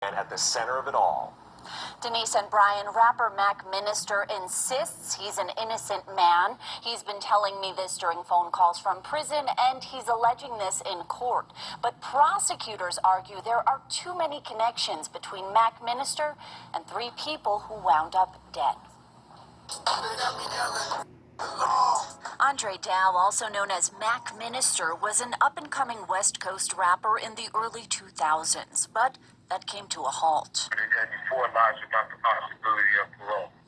And at the center of it all. Denise and Brian, rapper Mac Minister insists he's an innocent man. He's been telling me this during phone calls from prison, and he's alleging this in court. But prosecutors argue there are too many connections between Mac Minister and 3 people who wound up dead. Andre Dow, also known as Mac Minister, was an up-and-coming West Coast rapper in the early 2000s, but that came to a halt.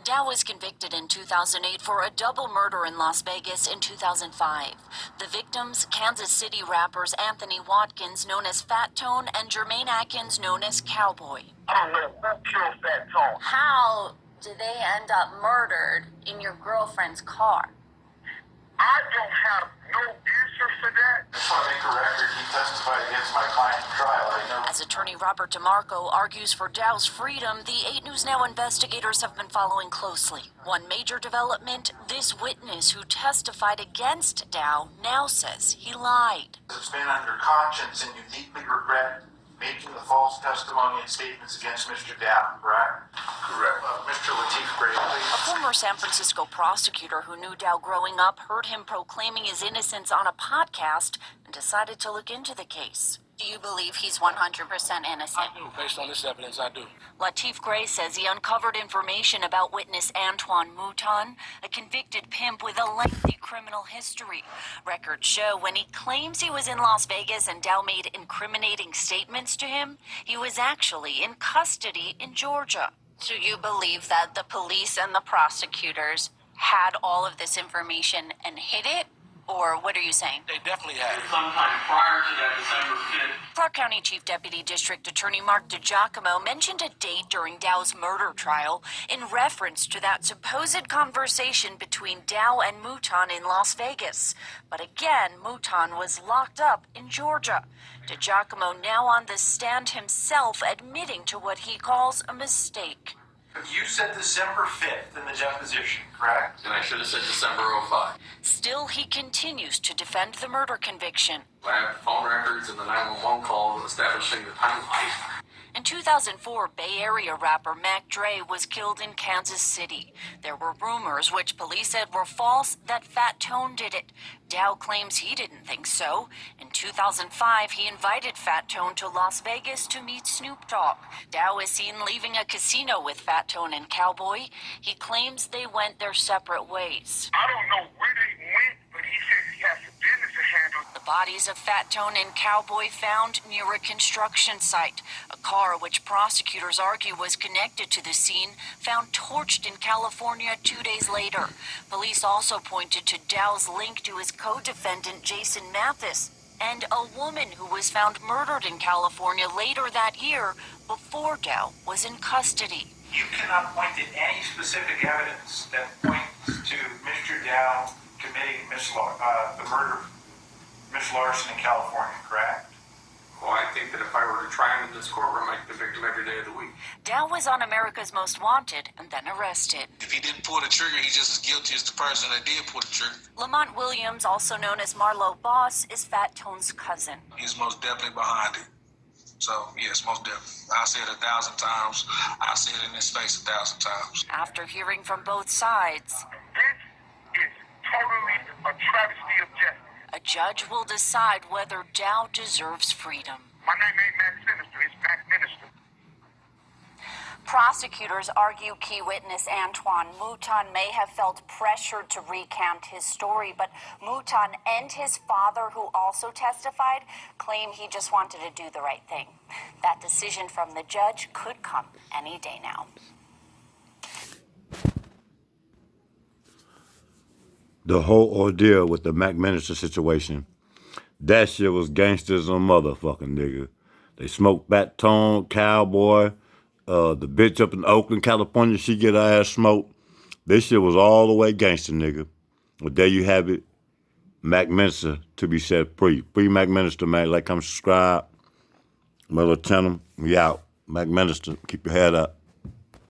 Dow was convicted in 2008 for a double murder in Las Vegas in 2005. The victims, Kansas City rappers Anthony Watkins, known as Fat Tone, and Jermaine Atkins, known as Cowboy. I don't know who killed Fat Tone. How did they end up murdered in your girlfriend's car? I don't have no answer for that. I just want to make a record. He testified against my client in trial. I know. As attorney Robert DeMarco argues for Dow's freedom, the 8 News Now investigators have been following closely. One major development, this witness who testified against Dow now says he lied. It's been under conscience and you deeply regret making the false testimony and statements against Mr. Dow, correct? Correct. Mr. Lateef Gray, please. A former San Francisco prosecutor who knew Dow growing up heard him proclaiming his innocence on a podcast and decided to look into the case. Do you believe he's 100% innocent? I do. Based on this evidence, I do. Lateef Gray says he uncovered information about witness Antoine Mouton, a convicted pimp with a lengthy criminal history. Records show when he claims he was in Las Vegas and Dow made incriminating statements to him, he was actually in custody in Georgia. Do you believe that the police and the prosecutors had all of this information and hid it? Or what are you saying? They definitely had it. Sometime prior to that December 5th. Clark County Chief Deputy District Attorney Mark DiGiacomo mentioned a date during Dow's murder trial in reference to that supposed conversation between Dow and Mouton in Las Vegas. But again, Mouton was locked up in Georgia. DiGiacomo now on the stand himself admitting to what he calls a mistake. You said December 5th in the deposition, correct? And I should have said December 05. Still, he continues to defend the murder conviction. I have phone records and the 911 call establishing the timeline. In 2004, Bay Area rapper Mac Dre was killed in Kansas City. There were rumors, which police said were false, that Fat Tone did it. Dow claims he didn't think so. In 2005, he invited Fat Tone to Las Vegas to meet Snoop Dogg. Dow is seen leaving a casino with Fat Tone and Cowboy. He claims they went their separate ways. I don't know where they went, but he says he has some business to handle. The bodies of Fat Tone and Cowboy found near a construction site. A car, which prosecutors argue was connected to the scene, found torched in California 2 days later. Police also pointed to Dow's link to his co-defendant Jason Mathis and a woman who was found murdered in California later that year before Dow was in custody. You cannot point to any specific evidence that points to Mr. Dow committing the murder of Miss Larson in California, correct? Well, I think that if I were to try him in this courtroom, I'd convict him every day of the week. Dow was on America's Most Wanted and then arrested. If he didn't pull the trigger, he's just as guilty as the person that did pull the trigger. Lamont Williams, also known as Marlo Boss, is Fat Tone's cousin. He's most definitely behind it. So, yes, most definitely. I said it 1,000 times. I said it in his face 1,000 times. After hearing from both sides, This is totally a travesty of justice. a judge will decide whether Dow deserves freedom. My name ain't Mac Minister, it's Mac Minister. Prosecutors argue key witness Antoine Mouton may have felt pressured to recount his story, but Mouton and his father, who also testified, claim he just wanted to do the right thing. That decision from the judge could come any day now. The whole ordeal with the Mac Minister situation, that shit was gangsters on motherfucking nigga. They smoked Fat Tone, Cowboy, the bitch up in Oakland, California, she get her ass smoked. This shit was all the way gangster, nigga. But there you have it. Mac Minister to be set free. Free Mac Minister, man. Like, comment, subscribe. My little channel. We out. Mac Minister, keep your head up.